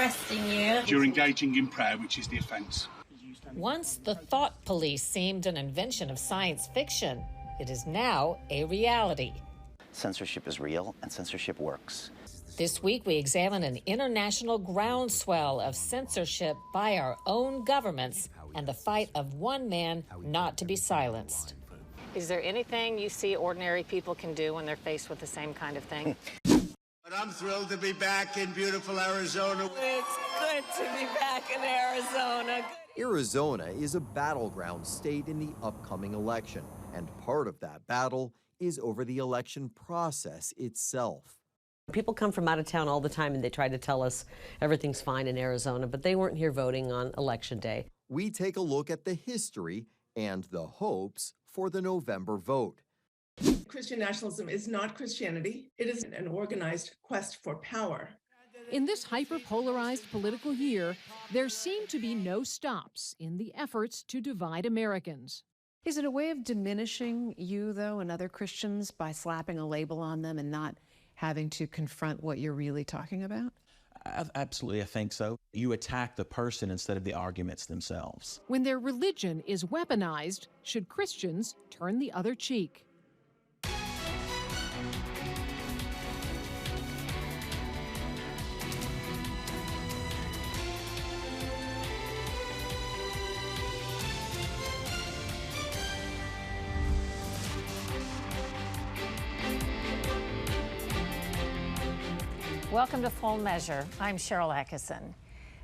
arresting you. You're engaging in prayer, which is the offence. Once the thought police seemed an invention of science fiction, it is now a reality. Censorship is real, and censorship works. This week, we examine an international groundswell of censorship by our own governments and the fight of one man not to be silenced. Is there anything you see ordinary people can do when they're faced with the same kind of thing? But I'm thrilled to be back in beautiful Arizona. It's good to be back in Arizona. Arizona is a battleground state in the upcoming election, and part of that battle is over the election process itself. People come from out of town all the time and they try to tell us everything's fine in Arizona, but they weren't here voting on Election Day. We take a look at the history and the hopes for the November vote. Christian nationalism is not Christianity. It is an organized quest for power. In this hyper-polarized political year, there seem to be no stops in the efforts to divide Americans. Is it a way of diminishing you, though, and other Christians by slapping a label on them and not having to confront what you're really talking about? Absolutely, I think so. You attack the person instead of the arguments themselves. When their religion is weaponized, should Christians turn the other cheek? Welcome to Full Measure. I'm Sharyl Attkisson.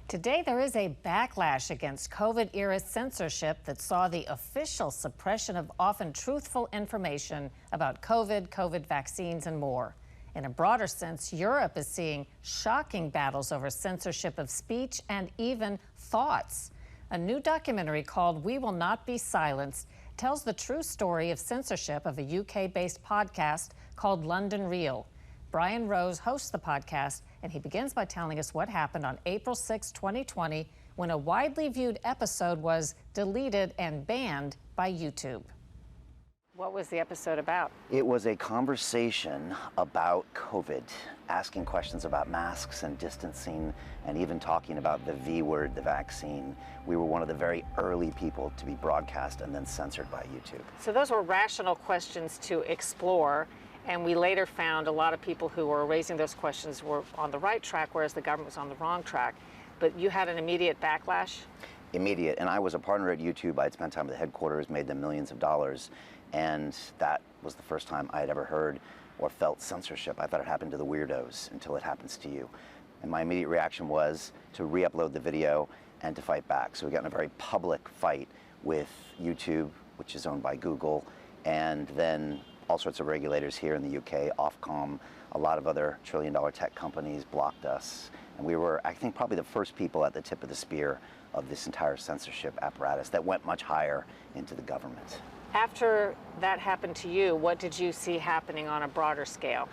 Today, there is a backlash against COVID-era censorship that saw the official suppression of often truthful information about COVID vaccines, and more. In a broader sense, Europe is seeing shocking battles over censorship of speech and even thoughts. A new documentary called We Will Not Be Silenced tells the true story of censorship of a UK-based podcast called London Real. Brian Rose hosts the podcast, and he begins by telling us what happened on April 6, 2020, when a widely viewed episode was deleted and banned by YouTube. What was the episode about? It was a conversation about COVID, asking questions about masks and distancing, and even talking about the V word, the vaccine. We were one of the very early people to be broadcast and then censored by YouTube. So those were rational questions to explore. And we later found a lot of people who were raising those questions were on the right track, whereas the government was on the wrong track. But you had an immediate backlash? Immediate. And I was a partner at YouTube. I'd spent time at the headquarters, made them millions of dollars. And that was the first time I had ever heard or felt censorship. I thought it happened to the weirdos until it happens to you. And my immediate reaction was to re-upload the video and to fight back. So we got in a very public fight with YouTube, which is owned by Google, and then all sorts of regulators here in the UK, Ofcom, a lot of other trillion-dollar tech companies blocked us. And we were, I think, probably the first people at the tip of the spear of this entire censorship apparatus that went much higher into the government. After that happened to you, what did you see happening on a broader scale?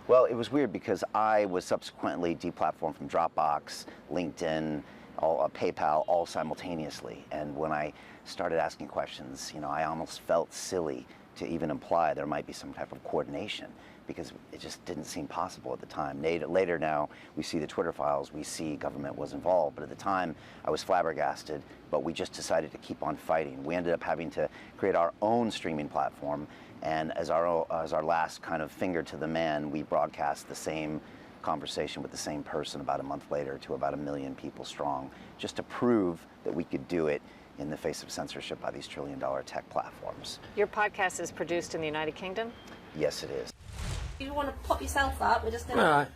Well, it was weird because I was subsequently deplatformed from Dropbox, LinkedIn, PayPal, all simultaneously. And when I started asking questions, I almost felt silly to even imply there might be some type of coordination, because it just didn't seem possible at the time. Later now, we see the Twitter files, we see government was involved, but at the time, I was flabbergasted, but we just decided to keep on fighting. We ended up having to create our own streaming platform, and as our last kind of finger to the man, we broadcast the same conversation with the same person about a month later to about 1 million people strong, just to prove that we could do it in the face of censorship by these trillion-dollar tech platforms. Your podcast is produced in the United Kingdom? Yes, it is. If you want to pop yourself up, we're just going to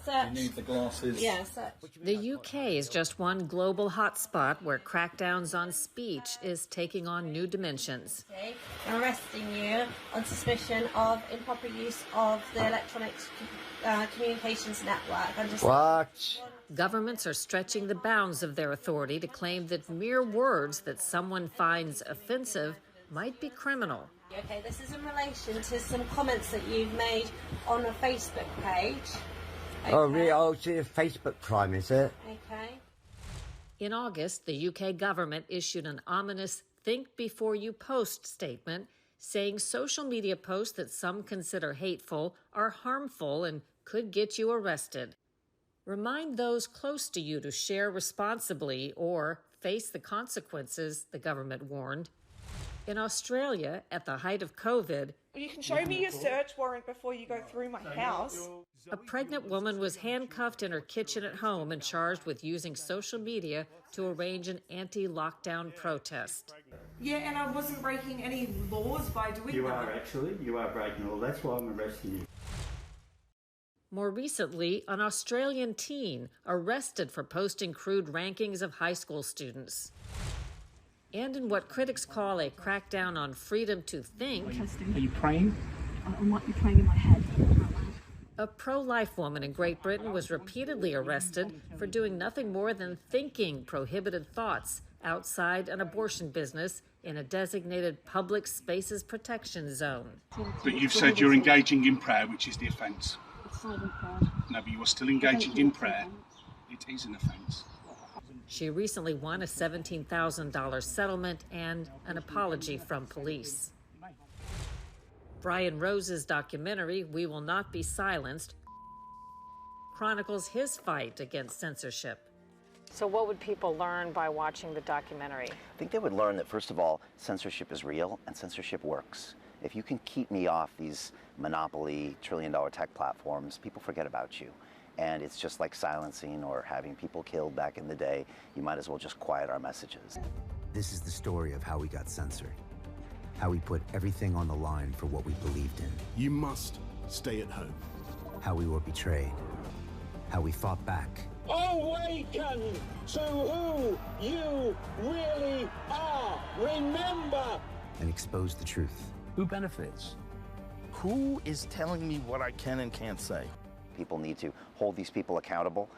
search. You need the glasses. Yeah, search. The UK is just one global hotspot where crackdowns on speech is taking on new dimensions. I'm arresting you on suspicion of improper use of the electronic communications network. What? Governments are stretching the bounds of their authority to claim that mere words that someone finds offensive might be criminal. Okay, this is in relation to some comments that you've made on a Facebook page. Okay. Oh, really? Oh, it's a Facebook crime, is it? Okay. In August, the UK government issued an ominous think before you post statement saying social media posts that some consider hateful are harmful and could get you arrested. Remind those close to you to share responsibly or face the consequences, the government warned. In Australia, at the height of COVID, you can show me your search warrant before you go through my house. A pregnant woman was handcuffed in her kitchen at home and charged with using social media to arrange an anti-lockdown protest. Yeah, and I wasn't breaking any laws by doing that. You are actually. You are breaking law. That's why I'm arresting you. More recently, an Australian teen arrested for posting crude rankings of high school students. And in what critics call a crackdown on freedom to think. Are you praying? I might be praying in my head. A pro-life woman in Great Britain was repeatedly arrested for doing nothing more than thinking prohibited thoughts outside an abortion business in a designated public spaces protection zone. But you've said you're engaging in prayer, which is the offence. No, but you are still engaging in prayer. It is an offence. She recently won a $17,000 settlement and an apology from police. Brian Rose's documentary, We Will Not Be Silenced, chronicles his fight against censorship. So what would people learn by watching the documentary? I think they would learn that, first of all, censorship is real and censorship works. If you can keep me off these monopoly trillion-dollar tech platforms, people forget about you. And it's just like silencing or having people killed back in the day. You might as well just quiet our messages. This is the story of how we got censored. How we put everything on the line for what we believed in. You must stay at home. How we were betrayed. How we fought back. Awaken to who you really are. Remember. And expose the truth. Who benefits? Who is telling me what I can and can't say? People need to hold these people accountable.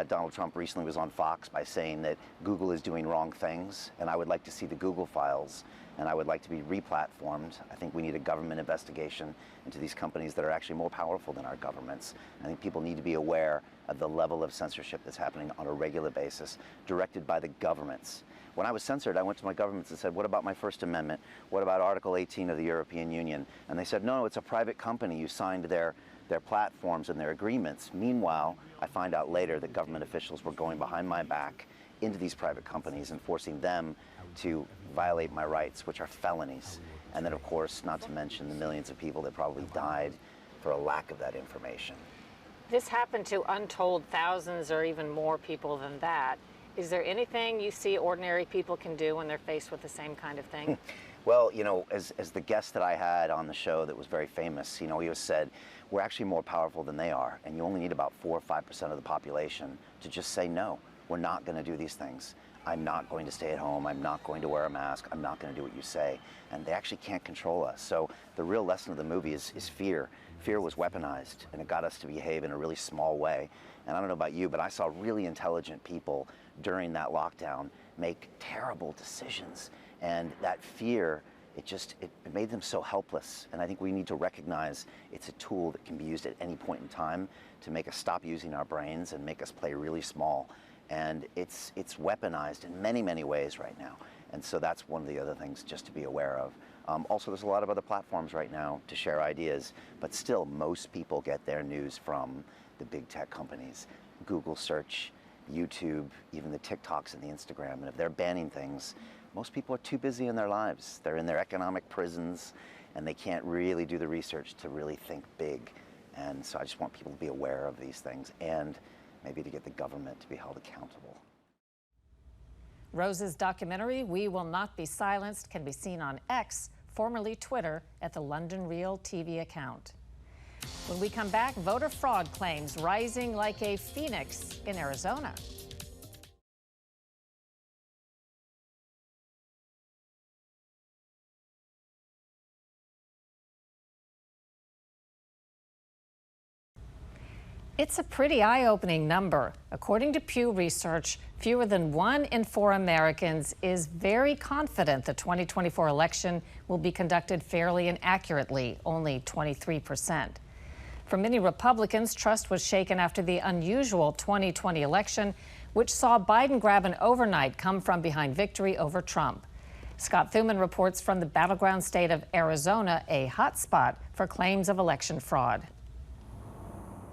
Donald Trump recently was on Fox by saying that Google is doing wrong things, and I would like to see the Google files, and I would like to be replatformed. I think we need a government investigation into these companies that are actually more powerful than our governments. I think people need to be aware of the level of censorship that's happening on a regular basis, directed by the governments. When I was censored, I went to my governments and said, what about my First Amendment? What about Article 18 of the European Union? And they said, no, it's a private company. You signed their platforms and their agreements. Meanwhile, I find out later that government officials were going behind my back into these private companies and forcing them to violate my rights, which are felonies. And then, of course, not to mention the millions of people that probably died for a lack of that information. This happened to untold thousands or even more people than that. Is there anything you see ordinary people can do when they're faced with the same kind of thing? Well, you know, as the guest that I had on the show that was very famous, you know, he said, we're actually more powerful than they are, and you only need about 4 or 5% of the population to just say, no, we're not going to do these things. I'm not going to stay at home. I'm not going to wear a mask. I'm not going to do what you say. And they actually can't control us. So the real lesson of the movie is fear. Fear was weaponized, and it got us to behave in a really small way. And I don't know about you, but I saw really intelligent people during that lockdown make terrible decisions. And that fear, it made them so helpless. And I think we need to recognize it's a tool that can be used at any point in time to make us stop using our brains and make us play really small. And it's weaponized in many, many ways right now. And so that's one of the other things just to be aware of. Also, there's a lot of other platforms right now to share ideas, but still most people get their news from the big tech companies. Google search, YouTube, even the TikToks and the Instagram. And if they're banning things, most people are too busy in their lives. They're in their economic prisons, and they can't really do the research to really think big. And so I just want people to be aware of these things and maybe to get the government to be held accountable. Rose's documentary, We Will Not Be Silenced, can be seen on X, formerly Twitter, at the London Real TV account. When we come back, voter fraud claims rising like a phoenix in Arizona. It's a pretty eye-opening number. According to Pew Research, fewer than 1 in 4 Americans is very confident the 2024 election will be conducted fairly and accurately, only 23%. For many Republicans, trust was shaken after the unusual 2020 election, which saw Biden grab an overnight come-from-behind victory over Trump. Scott Thuman reports from the battleground state of Arizona, a hotspot for claims of election fraud.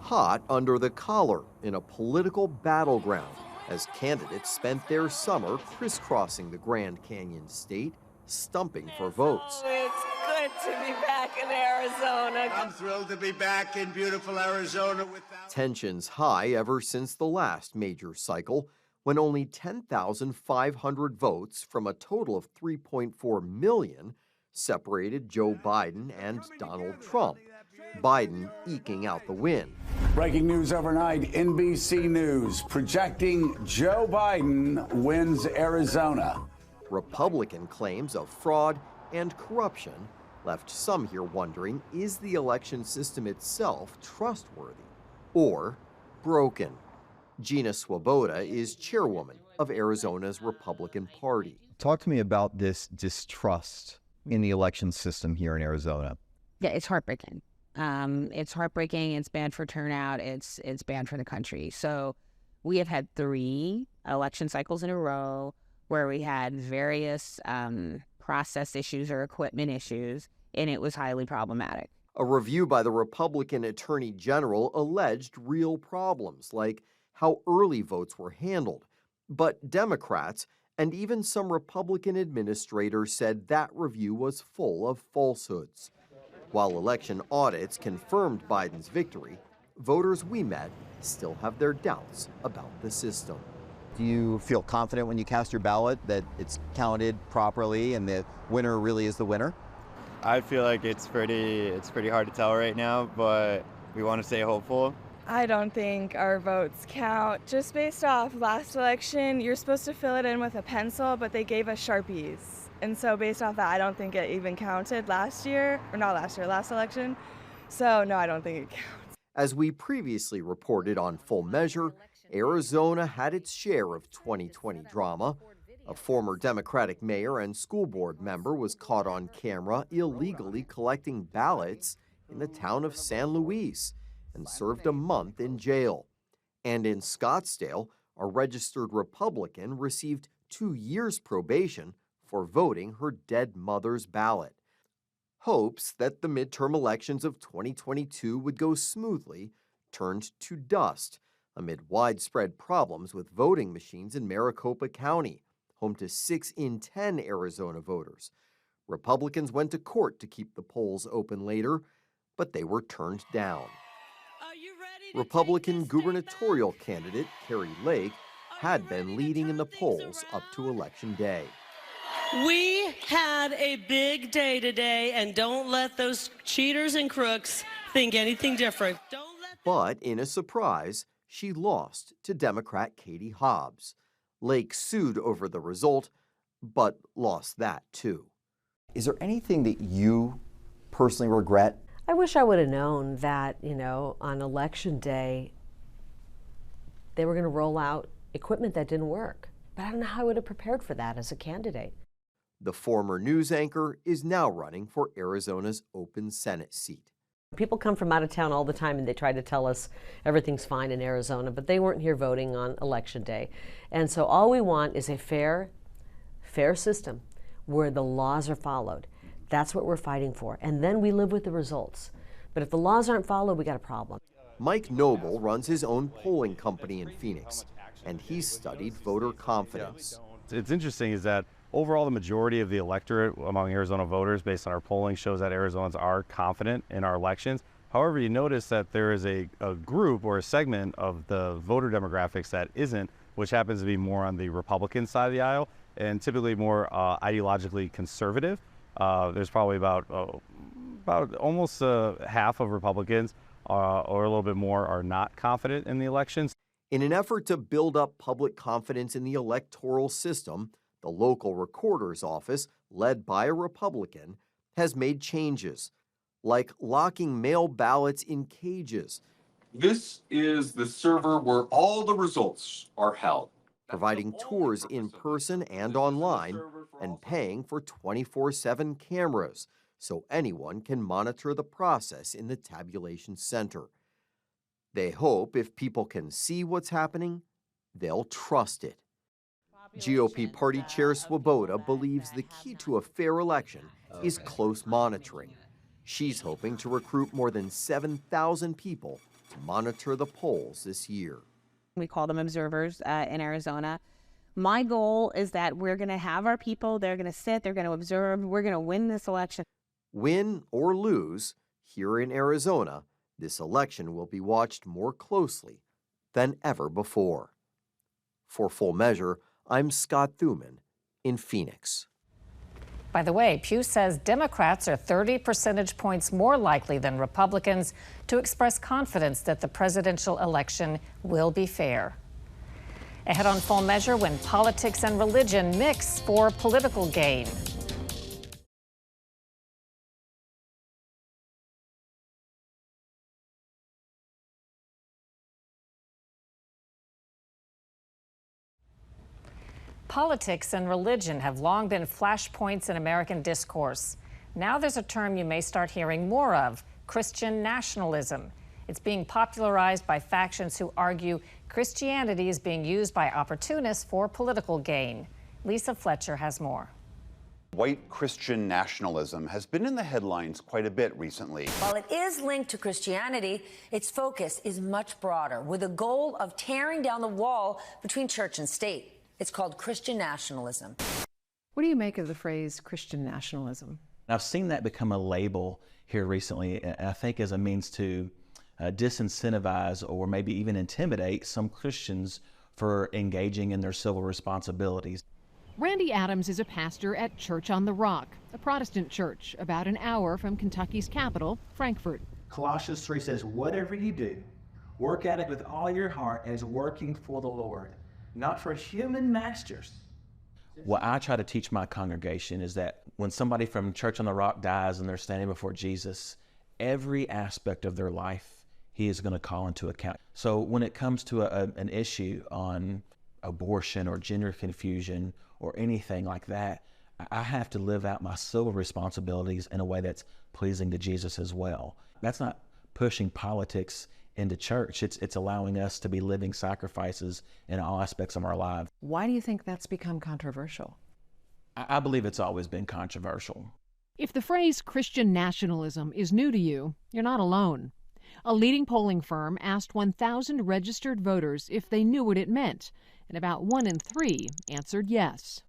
hot under the collar in a political battleground as candidates spent their summer crisscrossing the Grand Canyon state, stumping for votes. It's good to be back in Arizona. I'm thrilled to be back in beautiful Arizona without... Tensions high ever since the last major cycle, when only 10,500 votes from a total of 3.4 million separated Joe Biden and Donald Trump, Biden eking out the win. Breaking news overnight, NBC News projecting Joe Biden wins Arizona. Republican claims of fraud and corruption left some here wondering, is the election system itself trustworthy or broken? Gina Swoboda is chairwoman of Arizona's Republican Party. Talk to me about this distrust in the election system here in Arizona. Yeah, it's heartbreaking. It's heartbreaking. It's bad for turnout. It's bad for the country. So we have had 3 election cycles in a row where we had various process issues or equipment issues, and it was highly problematic. A review by the Republican Attorney General alleged real problems, like how early votes were handled. But Democrats and even some Republican administrators said that review was full of falsehoods. While election audits confirmed Biden's victory, voters we met still have their doubts about the system. Do you feel confident when you cast your ballot that it's counted properly and the winner really is the winner? I feel like it's pretty hard to tell right now, but we want to stay hopeful. I don't think our votes count. Just based off last election, you're supposed to fill it in with a pencil, but they gave us Sharpies. And so based off that, I don't think it even counted last election. So no, I don't think it counts. As we previously reported on Full Measure, Arizona had its share of 2020 drama. A former Democratic mayor and school board member was caught on camera illegally collecting ballots in the town of San Luis and served a month in jail. And in Scottsdale, a registered Republican received 2 years probation for voting her dead mother's ballot. Hopes that the midterm elections of 2022 would go smoothly turned to dust amid widespread problems with voting machines in Maricopa County, home to 6 in 10 Arizona voters. Republicans went to court to keep the polls open later, but they were turned down. Republican gubernatorial candidate Kari Lake had been leading in the polls up to Election Day. We had a big day today, and don't let those cheaters and crooks think anything different. But in a surprise, she lost to Democrat Katie Hobbs. Lake sued over the result, but lost that too. Is there anything that you personally regret? I wish I would have known that, on election day, they were going to roll out equipment that didn't work. But I don't know how I would have prepared for that as a candidate. The former news anchor is now running for Arizona's open Senate seat. People come from out of town all the time and they try to tell us everything's fine in Arizona, but they weren't here voting on election day. And so all we want is a fair system where the laws are followed. That's what we're fighting for. And then we live with the results. But if the laws aren't followed, we got a problem. Mike Noble runs his own polling company in Phoenix, and he's studied voter confidence. It's interesting is that overall, the majority of the electorate among Arizona voters, based on our polling, shows that Arizonans are confident in our elections. However, you notice that there is a group or a segment of the voter demographics that isn't, which happens to be more on the Republican side of the aisle and typically more ideologically conservative. There's probably about almost half of Republicans or a little bit more are not confident in the elections. In an effort to build up public confidence in the electoral system, the local recorder's office, led by a Republican, has made changes, like locking mail ballots in cages. This is the server where all the results are held. Providing tours in person and online, and paying for 24/7 cameras so anyone can monitor the process in the tabulation center. They hope if people can see what's happening, they'll trust it. GOP Party Chair Swoboda believes the key to a fair election is close monitoring. She's hoping to recruit more than 7,000 people to monitor the polls this year. We call them observers in Arizona. My goal is that we're going to have our people, they're going to sit, they're going to observe, we're going to win this election. Win or lose, here in Arizona, this election will be watched more closely than ever before. For Full Measure, I'm Scott Thuman in Phoenix. By the way, Pew says Democrats are 30 percentage points more likely than Republicans to express confidence that the presidential election will be fair. Ahead on Full Measure, when politics and religion mix for political gain. Politics and religion have long been flashpoints in American discourse. Now there's a term you may start hearing more of: Christian nationalism. It's being popularized by factions who argue Christianity is being used by opportunists for political gain. Lisa Fletcher has more. White Christian nationalism has been in the headlines quite a bit recently. While it is linked to Christianity, its focus is much broader, with a goal of tearing down the wall between church and state. It's called Christian nationalism. What do you make of the phrase Christian nationalism? I've seen that become a label here recently, I think as a means to disincentivize or maybe even intimidate some Christians for engaging in their civil responsibilities. Randy Adams is a pastor at Church on the Rock, a Protestant church about an hour from Kentucky's capital, Frankfort. Colossians 3 says, whatever you do, work at it with all your heart as working for the Lord, not for human masters. What I try to teach my congregation is that when somebody from Church on the Rock dies and they're standing before Jesus, every aspect of their life he is going to call into account. So when it comes to an issue on abortion or gender confusion or anything like that, I have to live out my civil responsibilities in a way that's pleasing to Jesus as well. That's not pushing politics into church. It's allowing us to be living sacrifices in all aspects of our lives. Why do you think that's become controversial? I believe it's always been controversial. If the phrase Christian nationalism is new to you, you're not alone. A leading polling firm asked 1,000 registered voters if they knew what it meant, and about 1 in 3 answered yes.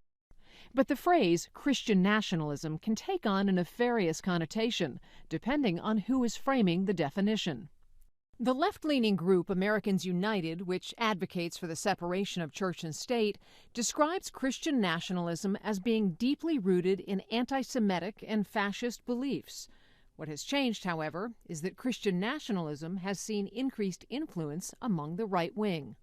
But the phrase Christian nationalism can take on a nefarious connotation, depending on who is framing the definition. The left-leaning group Americans United, which advocates for the separation of church and state, describes Christian nationalism as being deeply rooted in anti-Semitic and fascist beliefs. What has changed, however, is that Christian nationalism has seen increased influence among the right wing.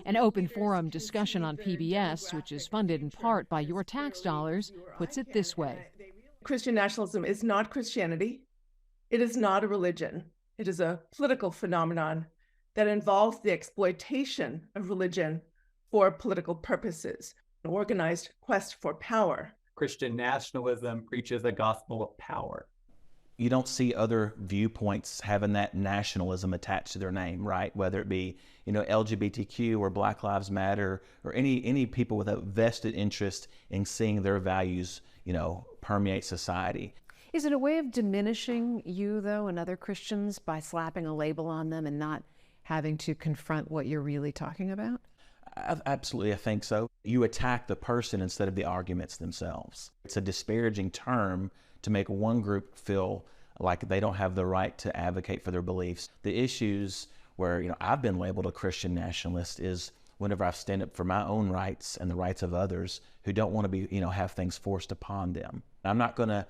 An open forum discussion on PBS, which is funded in part by your tax dollars, puts it this way. Christian nationalism is not Christianity. It is not a religion. It is a political phenomenon that involves the exploitation of religion for political purposes, an organized quest for power. Christian nationalism preaches a gospel of power. You don't see other viewpoints having that nationalism attached to their name, right? Whether it be, LGBTQ or Black Lives Matter or any people with a vested interest in seeing their values, permeate society. Is it a way of diminishing you, though, and other Christians by slapping a label on them and not having to confront what you're really talking about? Absolutely, I think so. You attack the person instead of the arguments themselves. It's a disparaging term to make one group feel like they don't have the right to advocate for their beliefs. The issues where, I've been labeled a Christian nationalist is whenever I stand up for my own rights and the rights of others who don't want to be, have things forced upon them. I'm not going to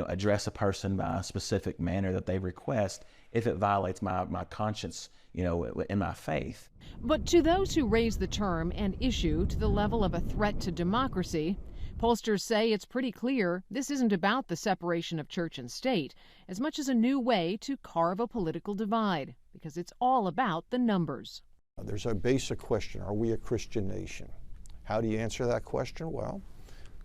address a person by a specific manner that they request if it violates my conscience, in my faith. But to those who raise the term and issue to the level of a threat to democracy, pollsters say it's pretty clear this isn't about the separation of church and state as much as a new way to carve a political divide, because it's all about the numbers. There's a basic question: are we a Christian nation? How do you answer that question? Well,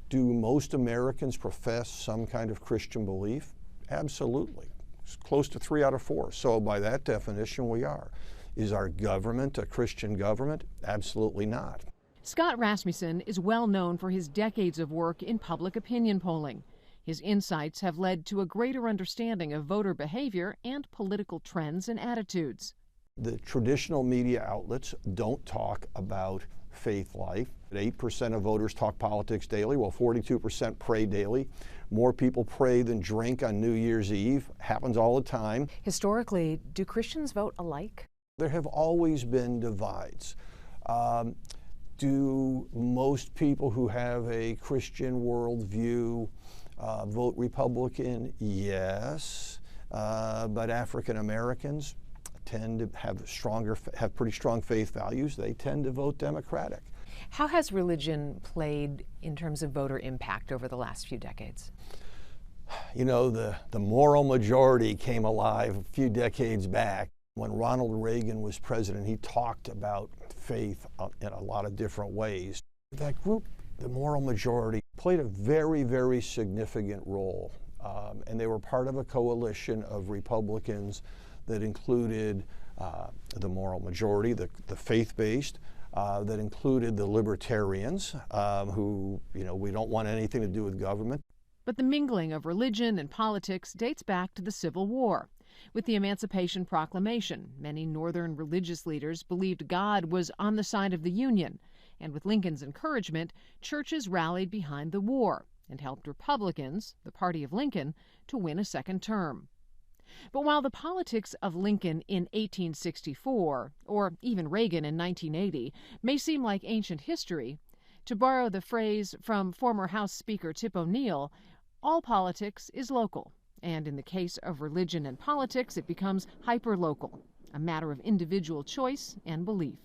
do most Americans profess some kind of Christian belief? Absolutely. It's close to 3 out of 4. So by that definition, we are. Is our government a Christian government? Absolutely not. Scott Rasmussen is well known for his decades of work in public opinion polling. His insights have led to a greater understanding of voter behavior and political trends and attitudes. The traditional media outlets don't talk about faith life. 8% of voters talk politics daily, while 42% pray daily. More people pray than drink on New Year's Eve. Happens all the time. Historically, do Christians vote alike? There have always been divides. Do most people who have a Christian worldview vote Republican? Yes. But African Americans tend to have pretty strong faith values. They tend to vote Democratic. How has religion played in terms of voter impact over the last few decades? You know, the moral majority came alive a few decades back. When Ronald Reagan was president, he talked about faith in a lot of different ways. That group, the moral majority, played a very, very significant role. And they were part of a coalition of Republicans that included the moral majority, the faith-based, that included the libertarians, who, we don't want anything to do with government. But the mingling of religion and politics dates back to the Civil War. With the Emancipation Proclamation, many Northern religious leaders believed God was on the side of the Union. And with Lincoln's encouragement, churches rallied behind the war and helped Republicans, the party of Lincoln, to win a second term. But while the politics of Lincoln in 1864, or even Reagan in 1980, may seem like ancient history, to borrow the phrase from former House Speaker Tip O'Neill, all politics is local. And in the case of religion and politics, it becomes hyper-local, a matter of individual choice and belief.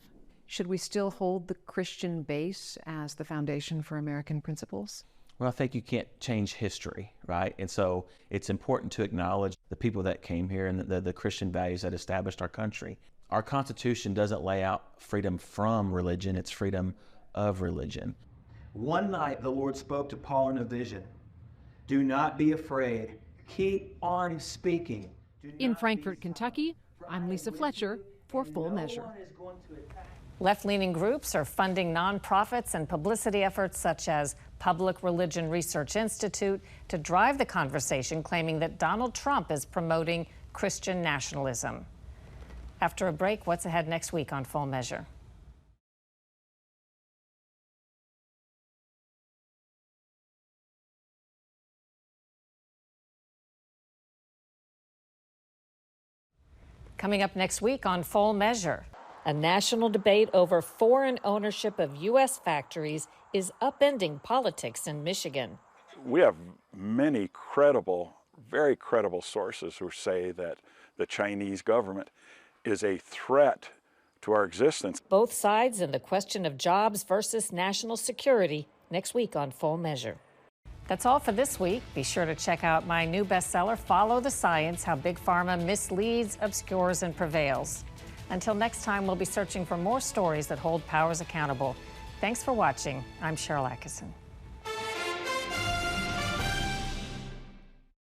Should we still hold the Christian base as the foundation for American principles? Well, I think you can't change history, right? And so it's important to acknowledge the people that came here and the Christian values that established our country. Our Constitution doesn't lay out freedom from religion, it's freedom of religion. One night the Lord spoke to Paul in a vision. Do not be afraid. Keep on speaking. In Frankfort, Kentucky, I'm Lisa Fletcher for Full Measure. Left-leaning groups are funding nonprofits and publicity efforts such as Public Religion Research Institute to drive the conversation, claiming that Donald Trump is promoting Christian nationalism. After a break, what's ahead next week on Full Measure? Coming up next week on Full Measure, a national debate over foreign ownership of U.S. factories is upending politics in Michigan. We have many credible, very credible sources who say that the Chinese government is a threat to our existence. Both sides in the question of jobs versus national security next week on Full Measure. That's all for this week. Be sure to check out my new bestseller, Follow the Science: How Big Pharma Misleads, Obscures, and Prevails. Until next time, we'll be searching for more stories that hold powers accountable. Thanks for watching. I'm Sharyl Attkisson.